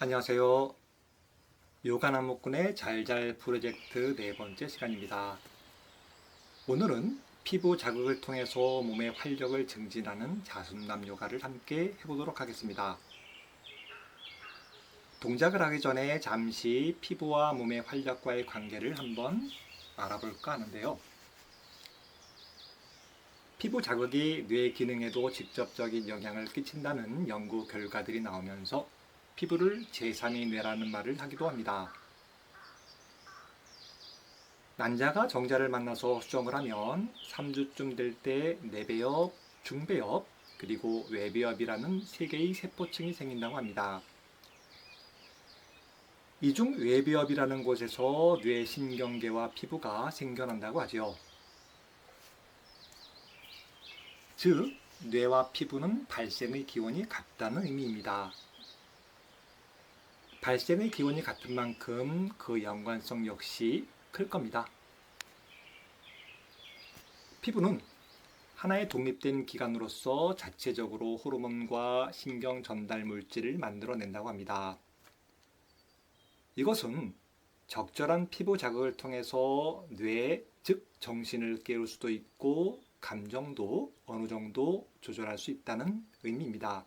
안녕하세요. 요가나무꾼의 잘잘 프로젝트 네 번째 시간입니다. 오늘은 피부 자극을 통해서 몸의 활력을 증진하는 자순남 요가를 함께 해보도록 하겠습니다. 동작을 하기 전에 잠시 피부와 몸의 활력과의 관계를 한번 알아볼까 하는데요. 피부 자극이 뇌 기능에도 직접적인 영향을 끼친다는 연구 결과들이 나오면서 피부를 제3의 뇌라는 말을 하기도 합니다. 난자가 정자를 만나서 수정을 하면 3주쯤 될 때 내배엽, 중배엽, 그리고 외배엽이라는 3개의 세포층이 생긴다고 합니다. 이 중 외배엽이라는 곳에서 뇌신경계와 피부가 생겨난다고 하죠. 즉, 뇌와 피부는 발생의 기원이 같다는 의미입니다. 발생의 기원이 같은 만큼 그 연관성 역시 클 겁니다. 피부는 하나의 독립된 기관으로서 자체적으로 호르몬과 신경 전달 물질을 만들어낸다고 합니다. 이것은 적절한 피부 자극을 통해서 뇌, 즉 정신을 깨울 수도 있고 감정도 어느 정도 조절할 수 있다는 의미입니다.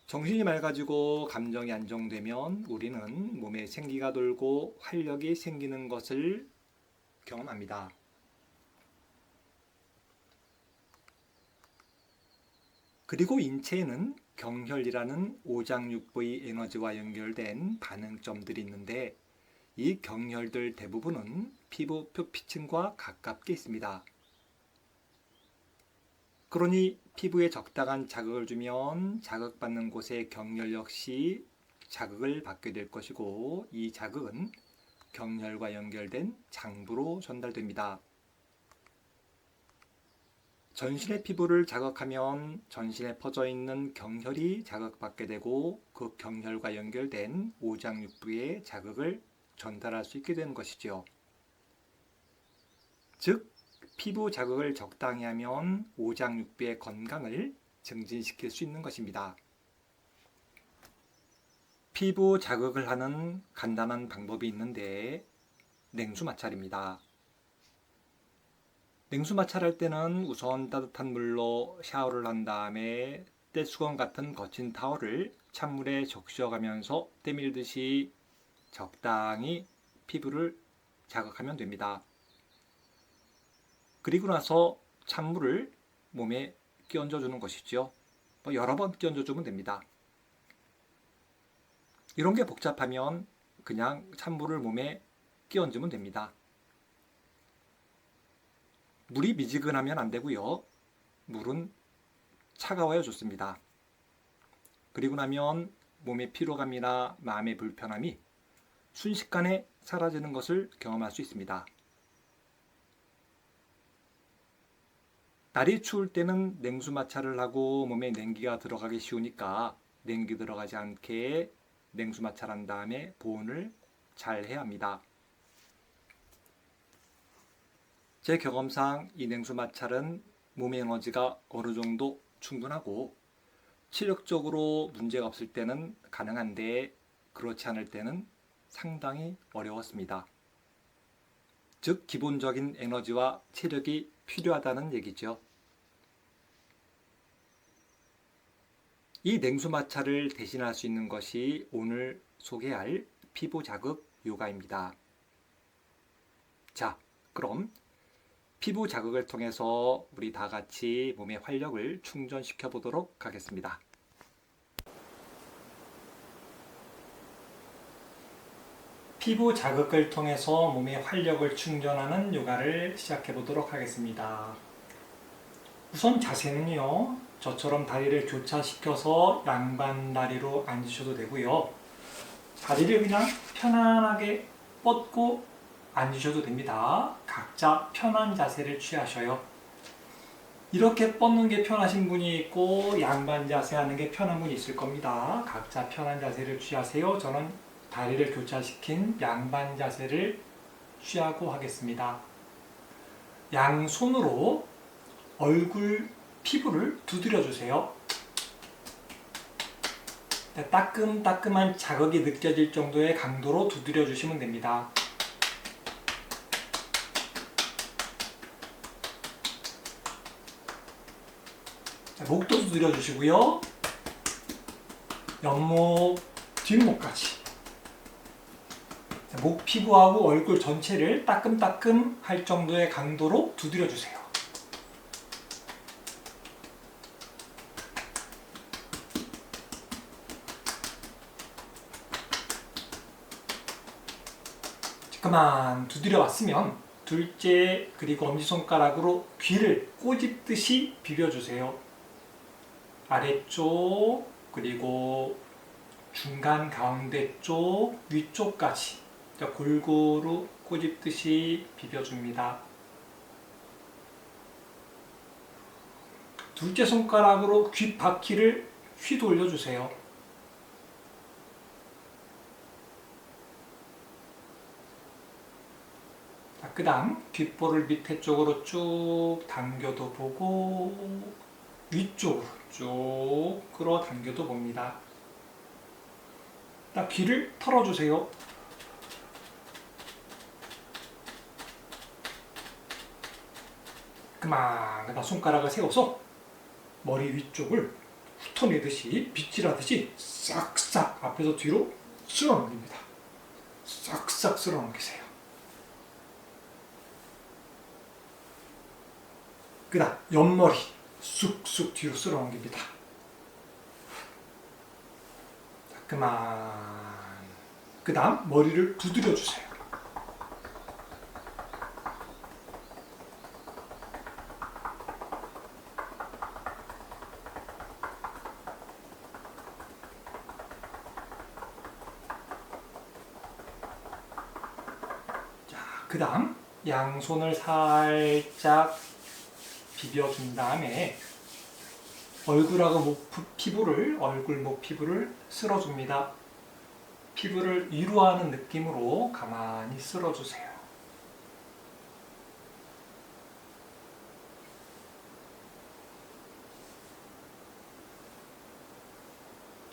정신이 맑아지고 감정이 안정되면 우리는 몸에 생기가 돌고 활력이 생기는 것을 경험합니다. 그리고 인체에는 경혈이라는 오장육부의 에너지와 연결된 반응점들이 있는데 이 경혈들 대부분은 피부 표피층과 가깝게 있습니다. 그러니 피부에 적당한 자극을 주면 자극받는 곳의 경혈 역시 자극을 받게 될 것이고 이 자극은 경혈과 연결된 장부로 전달됩니다. 전신의 피부를 자극하면 전신에 퍼져 있는 경혈이 자극받게 되고 그 경혈과 연결된 오장육부에 자극을 전달할 수 있게 되는 것이죠. 즉, 피부 자극을 적당히 하면 오장육부의 건강을 증진시킬 수 있는 것입니다. 피부 자극을 하는 간단한 방법이 있는데 냉수 마찰입니다. 냉수 마찰할 때는 우선 따뜻한 물로 샤워를 한 다음에 떼수건 같은 거친 타월을 찬물에 적셔가면서 때밀듯이 적당히 피부를 자극하면 됩니다. 그리고 나서 찬물을 몸에 끼얹어 주는 것이죠. 여러 번 끼얹어 주면 됩니다. 이런 게 복잡하면 그냥 찬물을 몸에 끼얹으면 됩니다. 물이 미지근하면 안 되고요. 물은 차가워야 좋습니다. 그리고 나면 몸의 피로감이나 마음의 불편함이 순식간에 사라지는 것을 경험할 수 있습니다. 날이 추울 때는 냉수 마찰을 하고 몸에 냉기가 들어가기 쉬우니까 냉기 들어가지 않게 냉수 마찰한 다음에 보온을 잘 해야 합니다. 제 경험상 이 냉수 마찰은 몸의 에너지가 어느 정도 충분하고 체력적으로 문제가 없을 때는 가능한데 그렇지 않을 때는 상당히 어려웠습니다. 즉 기본적인 에너지와 체력이 필요하다는 얘기죠. 이 냉수 마찰을 대신할 수 있는 것이 오늘 소개할 피부 자극 요가입니다. 자, 그럼 피부 자극을 통해서 우리 다 같이 몸의 활력을 충전시켜 보도록 하겠습니다. 피부 자극을 통해서 몸의 활력을 충전하는 요가를 시작해 보도록 하겠습니다. 우선 자세는요, 저처럼 다리를 교차시켜서 양반 다리로 앉으셔도 되고요. 다리를 그냥 편안하게 뻗고 앉으셔도 됩니다. 각자 편한 자세를 취하셔요. 이렇게 뻗는 게 편하신 분이 있고 양반 자세 하는 게 편한 분이 있을 겁니다. 각자 편한 자세를 취하세요. 저는 다리를 교차시킨 양반 자세를 취하고 하겠습니다. 양손으로 얼굴 피부를 두드려 주세요. 따끔따끔한 자극이 느껴질 정도의 강도로 두드려 주시면 됩니다. 자, 목도 두드려 주시고요. 옆목, 뒷목까지. 자, 목 피부하고 얼굴 전체를 따끔따끔 할 정도의 강도로 두드려 주세요. 그만 두드려 왔으면 둘째 그리고 엄지손가락으로 귀를 꼬집듯이 비벼주세요. 아래쪽 그리고 중간 가운데 쪽 위쪽까지 골고루 꼬집듯이 비벼줍니다. 둘째 손가락으로 귀 바퀴를 휘돌려주세요. 그 다음 귓볼을 밑에 쪽으로 쭉 당겨도 보고 위쪽으로 쭉 끌어당겨도 봅니다. 딱 귀를 털어주세요. 그만 손가락을 세워서 머리 위쪽을 훑어내듯이 빗질하듯이 싹싹 앞에서 뒤로 쓸어넘깁니다. 싹싹 쓸어넘기세요. 그 다음 옆머리 쑥쑥 뒤로 쓸어넘깁니다. 그만. 그 다음 머리를 두드려 주세요. 자, 그 다음 양손을 살짝 비벼준 다음에 얼굴하고 얼굴 목 피부를 쓸어줍니다. 피부를 위로하는 느낌으로 가만히 쓸어주세요.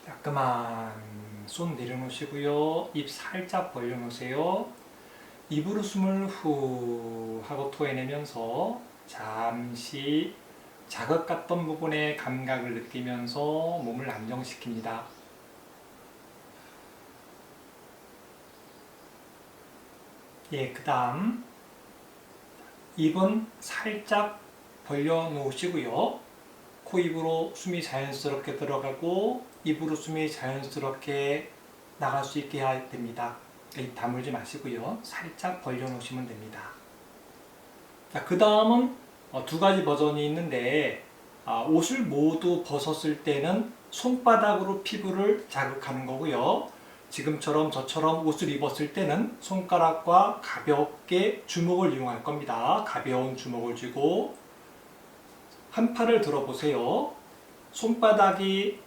자, 그만 손 내려놓으시고요. 입 살짝 벌려놓으세요. 입으로 숨을 후 하고 토해내면서 잠시 자극 갔던 부분의 감각을 느끼면서 몸을 안정시킵니다. 예, 그 다음 입은 살짝 벌려 놓으시고요. 코 입으로 숨이 자연스럽게 들어가고 입으로 숨이 자연스럽게 나갈 수 있게 해야 됩니다. 입 다물지 마시고요. 살짝 벌려 놓으시면 됩니다. 자, 그 다음은 두 가지 버전이 있는데 옷을 모두 벗었을 때는 손바닥으로 피부를 자극하는 거고요. 지금처럼 저처럼 옷을 입었을 때는 손가락과 가볍게 주먹을 이용할 겁니다. 가벼운 주먹을 쥐고 한 팔을 들어보세요. 손바닥이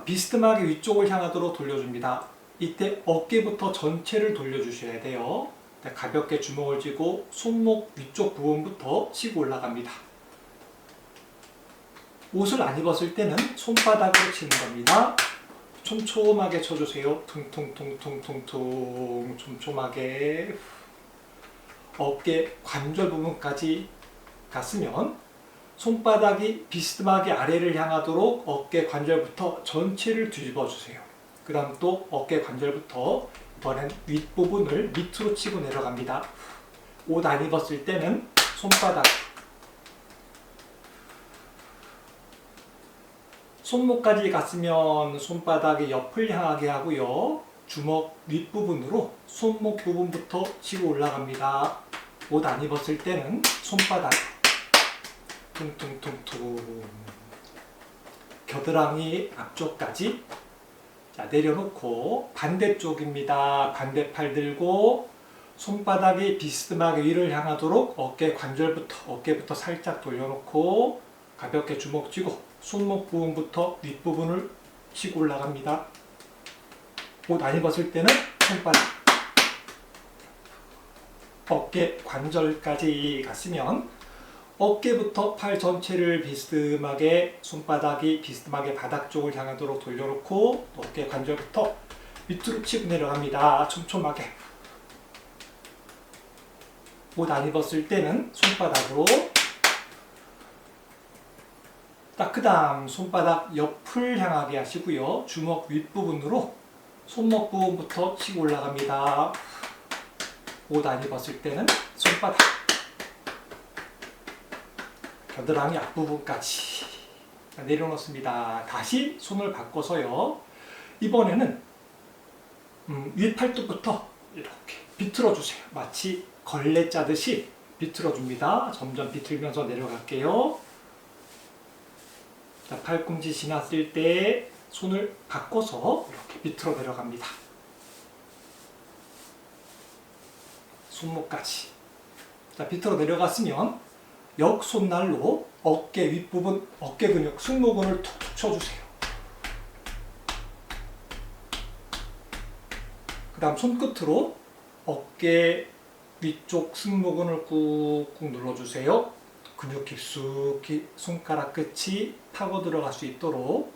비스듬하게 위쪽을 향하도록 돌려줍니다. 이때 어깨부터 전체를 돌려주셔야 돼요. 가볍게 주먹을 쥐고 손목 위쪽 부분부터 치고 올라갑니다. 옷을 안 입었을 때는 손바닥으로 치는 겁니다. 촘촘하게 쳐주세요. 퉁퉁퉁퉁퉁퉁 촘촘하게. 어깨 관절 부분까지 갔으면 손바닥이 비스듬하게 아래를 향하도록 어깨 관절부터 전체를 뒤집어 주세요. 그 다음 또 어깨 관절부터 이번엔 윗부분을 밑으로 치고 내려갑니다. 옷 안 입었을 때는 손바닥, 손목까지 갔으면 손바닥이 옆을 향하게 하고요. 주먹 윗부분으로 손목 부분부터 치고 올라갑니다. 옷 안 입었을 때는 손바닥, 퉁퉁퉁퉁, 겨드랑이 앞쪽까지. 자, 내려놓고 반대쪽입니다. 반대팔 들고 손바닥이 비스듬하게 위를 향하도록 어깨부터 살짝 돌려놓고 가볍게 주먹 쥐고 손목 부분부터 윗부분을 치고 올라갑니다. 옷 안 입었을 때는 손바닥, 어깨 관절까지 갔으면 어깨부터 팔 전체를 비스듬하게 손바닥이 비스듬하게 바닥 쪽을 향하도록 돌려놓고 어깨 관절부터 밑으로 치고 내려갑니다. 촘촘하게. 옷 안 입었을 때는 손바닥으로 그 다음 손바닥 옆을 향하게 하시고요. 주먹 윗부분으로 손목 부분부터 치고 올라갑니다. 옷 안 입었을 때는 손바닥 겨드랑이 앞부분까지 내려놓습니다. 다시 손을 바꿔서요. 이번에는 윗팔뚝부터 이렇게 비틀어 주세요. 마치 걸레 짜듯이 비틀어 줍니다. 점점 비틀면서 내려갈게요. 자, 팔꿈치 지났을 때 손을 바꿔서 이렇게 비틀어 내려갑니다. 손목까지. 자, 비틀어 내려갔으면 역손날로 어깨 윗부분, 어깨 근육, 승모근을 툭툭 쳐주세요. 그 다음 손끝으로 어깨 위쪽 승모근을 꾹꾹 눌러주세요. 근육 깊숙이 손가락 끝이 파고 들어갈 수 있도록.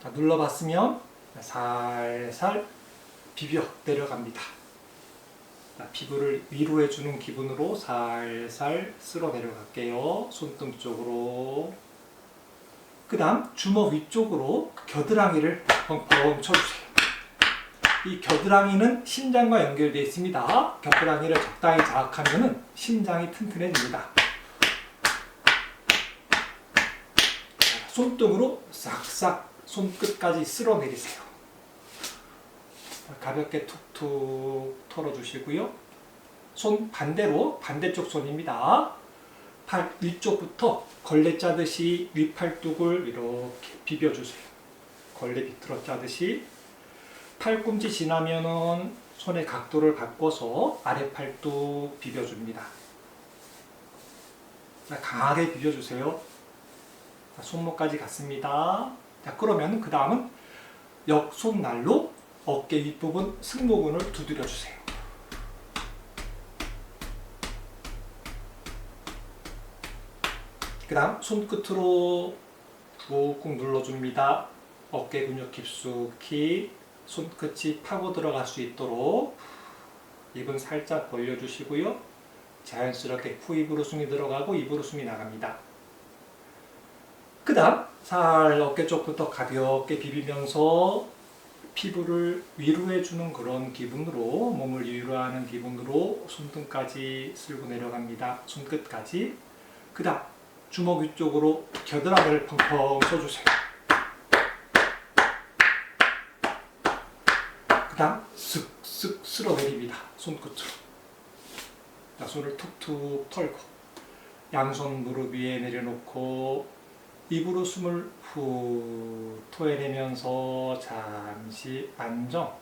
자, 눌러봤으면 살살 비벼 내려갑니다. 자, 피부를 위로 해주는 기분으로 살살 쓸어 내려갈게요. 손등 쪽으로. 그 다음 주먹 위쪽으로 겨드랑이를 펑펑 쳐주세요. 이 겨드랑이는 심장과 연결되어 있습니다. 겨드랑이를 적당히 자극하면 심장이 튼튼해집니다. 손등으로 싹싹 손끝까지 쓸어 내리세요. 가볍게 툭툭 털어주시고요. 손 반대로 반대쪽 손입니다. 팔 위쪽부터 걸레 짜듯이 윗팔뚝을 이렇게 비벼주세요. 걸레 비틀어 짜듯이. 팔꿈치 지나면은 손의 각도를 바꿔서 아래 팔뚝 비벼줍니다. 자, 강하게 비벼주세요. 자, 손목까지 갔습니다. 자, 그러면 그 다음은 역손날로 어깨 윗부분 승모근을 두드려 주세요. 그 다음 손끝으로 꾹꾹 눌러줍니다. 어깨 근육 깊숙이 손끝이 파고 들어갈 수 있도록. 입은 살짝 벌려주시고요. 자연스럽게 코 입으로 숨이 들어가고 입으로 숨이 나갑니다. 그 다음 살 어깨 쪽부터 가볍게 비비면서 피부를 위로해주는 그런 기분으로, 몸을 위로하는 기분으로 손등까지 쓸고 내려갑니다. 손끝까지. 그 다음 주먹 위쪽으로 겨드랑이를 펑펑 쳐주세요. 그 다음 쓱쓱 쓸어 내립니다. 손끝으로. 자, 손을 툭툭 털고 양손 무릎 위에 내려놓고 입으로 숨을 후 토해내면서 잠시 안정.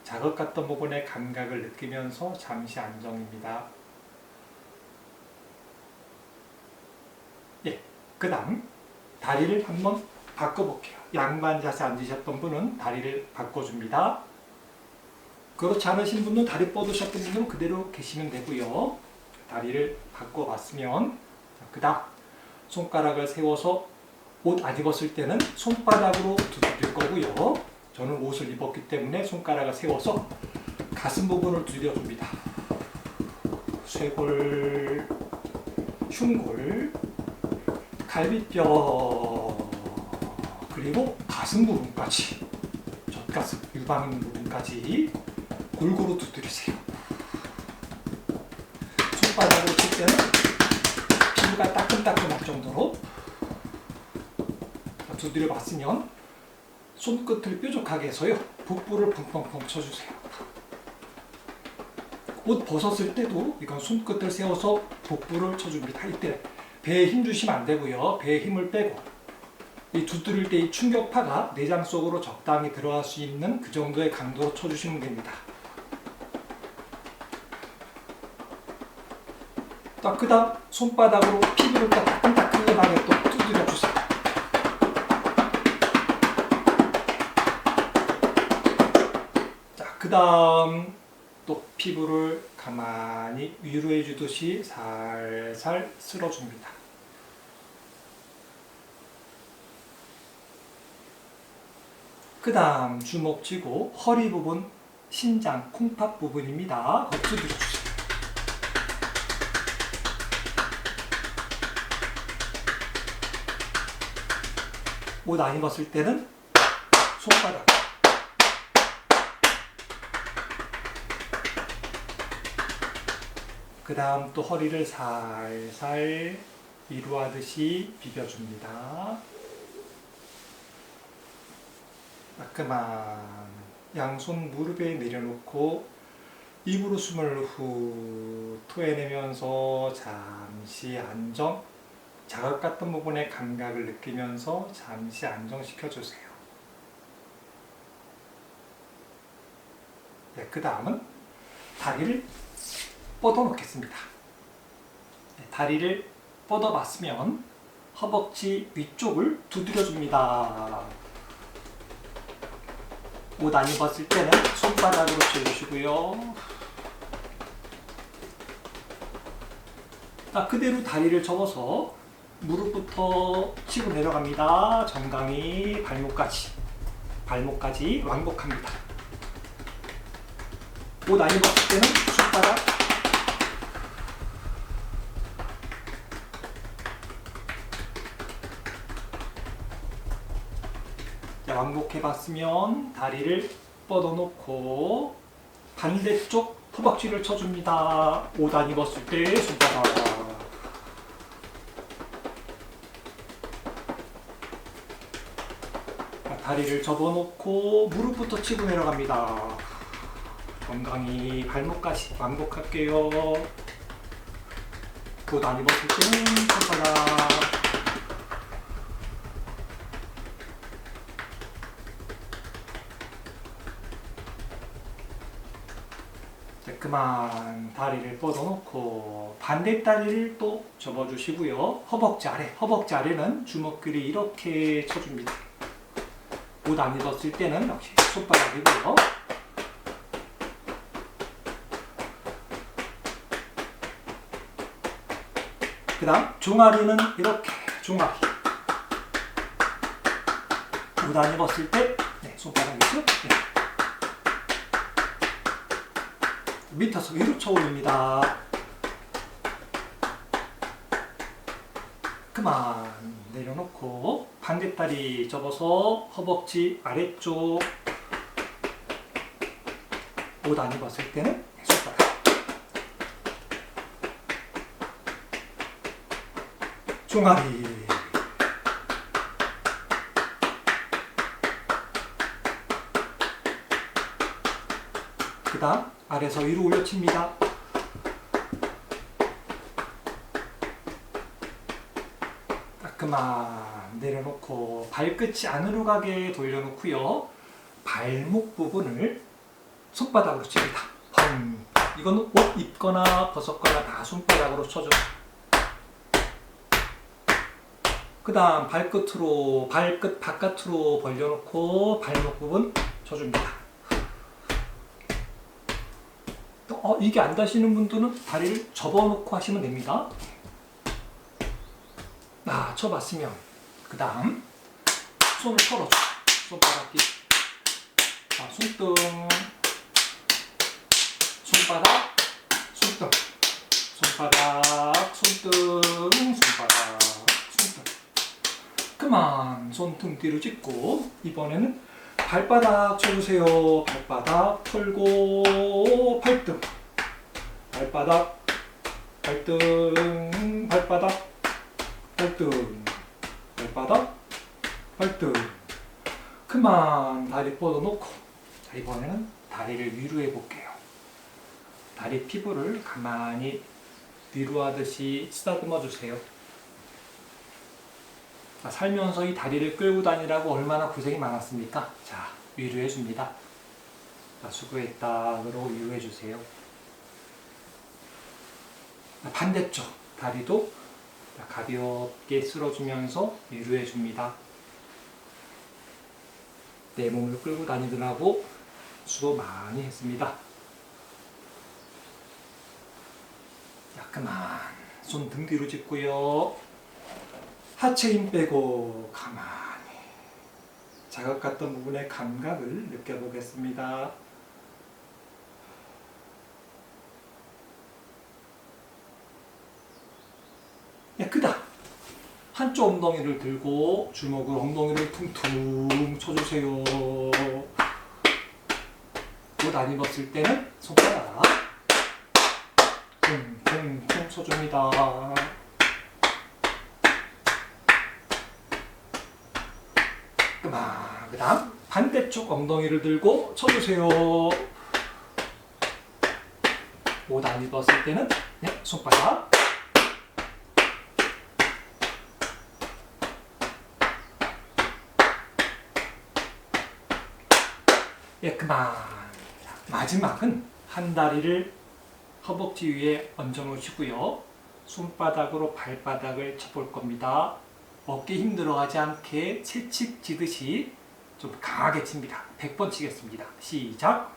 자극했던 부분의 감각을 느끼면서 잠시 안정입니다. 예, 그 다음 다리를 한번 바꿔볼게요. 양반 자세 앉으셨던 분은 다리를 바꿔줍니다. 그렇지 않으신 분은 다리 뻗으셨던 분은 그대로 계시면 되고요. 다리를 바꿔봤으면 그 다음 손가락을 세워서 옷 안 입었을 때는 손바닥으로 두드릴 거고요. 저는 옷을 입었기 때문에 손가락을 세워서 가슴 부분을 두드려줍니다. 쇄골, 흉골, 갈비뼈, 그리고 가슴 부분까지, 젖가슴, 유방 있는 부분까지 골고루 두드리세요. 손바닥으로 칠 때는 피부가 따끔따끔할 정도로 두드려 봤으면 손끝을 뾰족하게 해서요. 복부를 펑펑펑 쳐주세요. 옷 벗었을 때도 이건 손끝을 세워서 복부를 쳐줍니다. 이때 배에 힘 주시면 안 되고요. 배에 힘을 빼고 이 두드릴 때 이 충격파가 내장 속으로 적당히 들어갈 수 있는 그 정도의 강도로 쳐주시면 됩니다. 그 다음 손바닥으로 피부를 따끔따끔하게 또 두드려 주세요. 그 다음 또 피부를 가만히 위로해 주듯이 살살 쓸어줍니다. 그 다음 주먹 쥐고 허리 부분, 신장, 콩팥 부분입니다. 두드려 주세요. 옷 안 입었을 때는 손바닥. 그 다음 또 허리를 살살 위로하듯이 비벼줍니다. 따끔한 양손 무릎에 내려놓고 입으로 숨을 후 토해내면서 잠시 안정, 자극 같은 부분의 감각을 느끼면서 잠시 안정시켜주세요. 네, 그 다음은 다리를 뻗어 놓겠습니다. 네, 다리를 뻗어 봤으면 허벅지 위쪽을 두드려줍니다. 옷 안 입었을 때는 손바닥으로 쥐어주시고요. 그대로 다리를 접어서 무릎부터 치고 내려갑니다. 정강이 발목까지 왕복합니다. 옷 안 입었을 때는 손바닥, 왕복해봤으면 다리를 뻗어놓고 반대쪽 허벅지를 쳐줍니다. 옷 안 입었을 때 손바닥. 다리를 접어놓고 무릎부터 치고 내려갑니다. 건강히 발목까지 왕복할게요. 옷 안 입었을 때는 손바닥. 그만 다리를 뻗어놓고 반대 다리를 또 접어주시고요. 허벅지 아래는 주먹끼리 이렇게 쳐줍니다. 옷 안 입었을 때는 역시 손바닥이고요. 그 다음 종아리는 이렇게 종아리. 옷 안 입었을 때 손바닥이죠. 밑에서 위로 쳐올립니다. 그만 내려놓고 반대다리 접어서 허벅지 아래쪽. 옷 안 입었을 때는 손바닥. 종아리. 그 다음 아래에서 위로 올려칩니다. 따끔한 내려놓고 발끝이 안으로 가게 돌려놓고요. 발목 부분을 손바닥으로 칩니다. 이건 옷 입거나 벗었거나 다 손바닥으로 쳐줘. 그 다음 발끝 바깥으로 벌려놓고 발목 부분 쳐줍니다. 이게 안 되시는 분들은 다리를 접어놓고 하시면 됩니다. 쳐봤으면 그 다음 손을 털어줘. 손바닥, 손등, 손바닥, 손등, 손바닥, 손등, 손바닥, 손등. 그만 손등 뒤로 짚고 이번에는 발바닥 쳐주세요. 발바닥 털고 발등, 발바닥, 발등, 발바닥, 발등, 발바닥, 발등. 그만 다리 뻗어놓고 이번에는 다리를 위로 해볼게요. 다리 피부를 가만히 위로하듯이 쓰다듬어 주세요. 살면서 이 다리를 끌고 다니라고 얼마나 고생이 많았습니까? 자, 위로해 줍니다. 수고했다. 그러고 위로해 주세요. 반대쪽 다리도 가볍게 쓸어주면서 위로해 줍니다. 내 몸을 끌고 다니느라고 수고 많이 했습니다. 자, 그만. 손 등 뒤로 짚고요. 하체 힘 빼고 가만히 자극 갔던 부분의 감각을 느껴보겠습니다. 크다. 한쪽 엉덩이를 들고 주먹으로 엉덩이를 퉁퉁 쳐주세요. 옷 안 입었을 때는 손가락 퉁퉁퉁 쳐줍니다. 그 다음 반대쪽 엉덩이를 들고 쳐주세요. 옷 안 입었을 때는 손바닥 그만. 마지막은 한 다리를 허벅지 위에 얹어 놓으시고요. 손바닥으로 발바닥을 쳐볼 겁니다. 어깨 힘 들어가지 않게 채찍 치듯이 좀 강하게 칩니다. 100번 치겠습니다. 시작!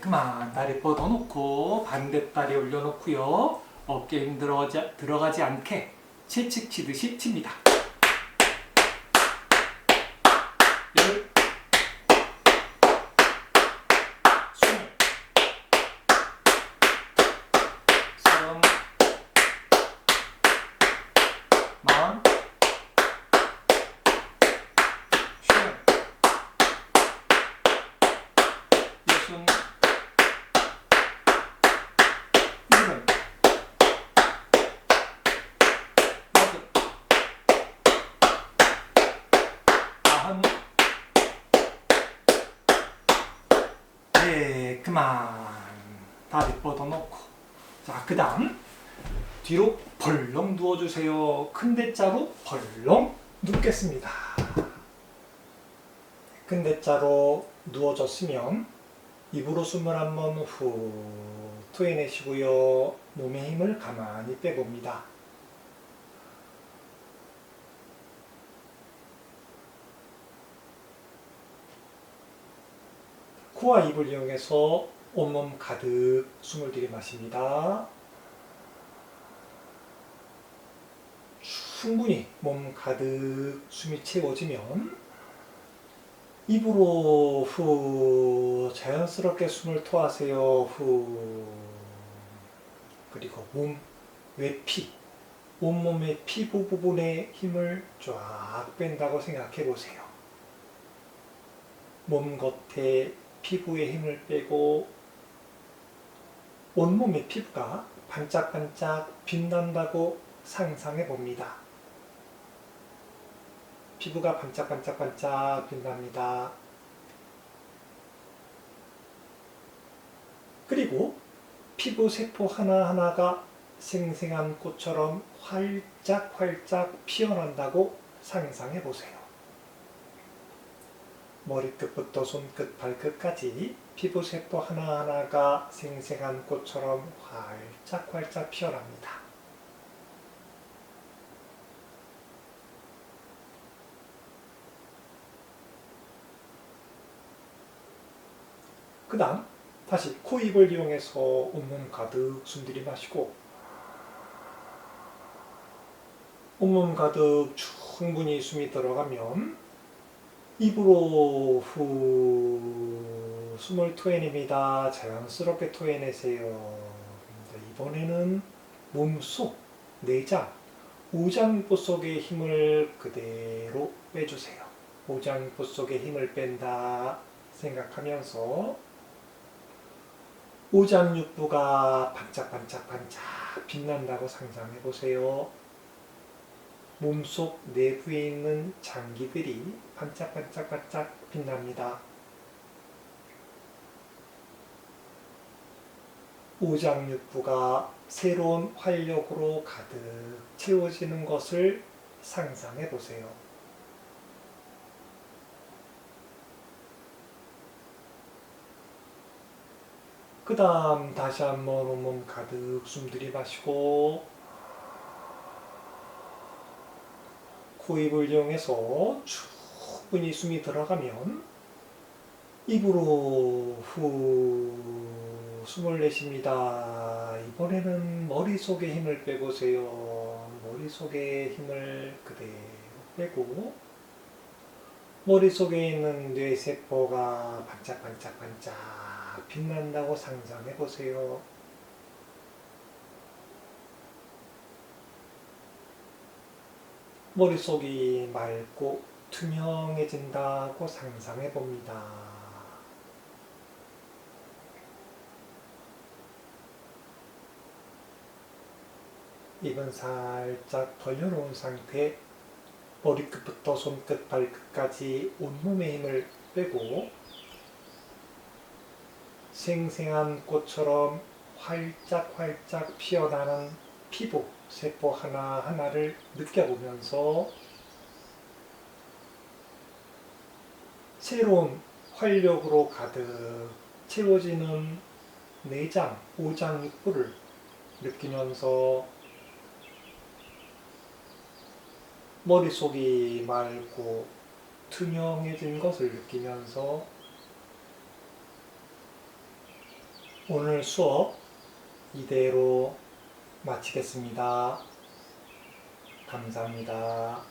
그만. 다리 뻗어놓고 반대다리 올려놓고요. 어깨 힘 들어가지 않게 채찍 치듯이 칩니다. 그만. 다리 뻗어놓고. 자, 그 다음 뒤로 벌렁 누워주세요. 큰 대자로 벌렁 눕겠습니다. 큰 대자로 누워졌으면 입으로 숨을 한번 후 토해내시고요. 몸의 힘을 가만히 빼봅니다. 코와 입을 이용해서 온몸 가득 숨을 들이마십니다. 충분히 몸 가득 숨이 채워지면 입으로 후 자연스럽게 숨을 토하세요. 후. 그리고 몸 외피, 온몸의 피부 부분에 힘을 쫙 뺀다고 생각해 보세요. 몸 겉에 피부에 힘을 빼고 온몸의 피부가 반짝반짝 빛난다고 상상해 봅니다. 피부가 반짝반짝 빛납니다. 그리고 피부 세포 하나하나가 생생한 꽃처럼 활짝활짝 피어난다고 상상해 보세요. 머리끝부터 손끝, 발끝까지 피부 세포 하나하나가 생생한 꽃처럼 활짝활짝 피어납니다. 그 다음 다시 코, 입을 이용해서 온몸 가득 숨 들이마시고 온몸 가득 충분히 숨이 들어가면 입으로 후 숨을 토해냅니다. 자연스럽게 토해내세요. 이번에는 몸속, 내장, 오장육부 속의 힘을 그대로 빼주세요. 오장육부 속의 힘을 뺀다 생각하면서 오장육부가 반짝반짝 빛난다고 상상해보세요. 몸속 내부에 있는 장기들이 반짝반짝반짝 빛납니다. 오장육부가 새로운 활력으로 가득 채워지는 것을 상상해 보세요. 그 다음 다시 한번 온몸 가득 숨 들이마시고 코입을 이용해서 충분히 숨이 들어가면 입으로 후 숨을 내쉽니다. 이번에는 머릿속에 힘을 빼보세요. 머릿속에 힘을 그대로 빼고 머릿속에 있는 뇌세포가 반짝반짝반짝 빛난다고 상상해 보세요. 머릿속이 맑고 투명해진다고 상상해 봅니다. 입은 살짝 벌려놓은 상태, 머리끝부터 손끝, 발끝까지 온몸의 힘을 빼고 생생한 꽃처럼 활짝활짝 피어나는 피부, 세포 하나하나를 느껴보면서 새로운 활력으로 가득 채워지는 내장, 오장육부를 느끼면서 머릿속이 맑고 투명해진 것을 느끼면서 오늘 수업 이대로 마치겠습니다. 감사합니다.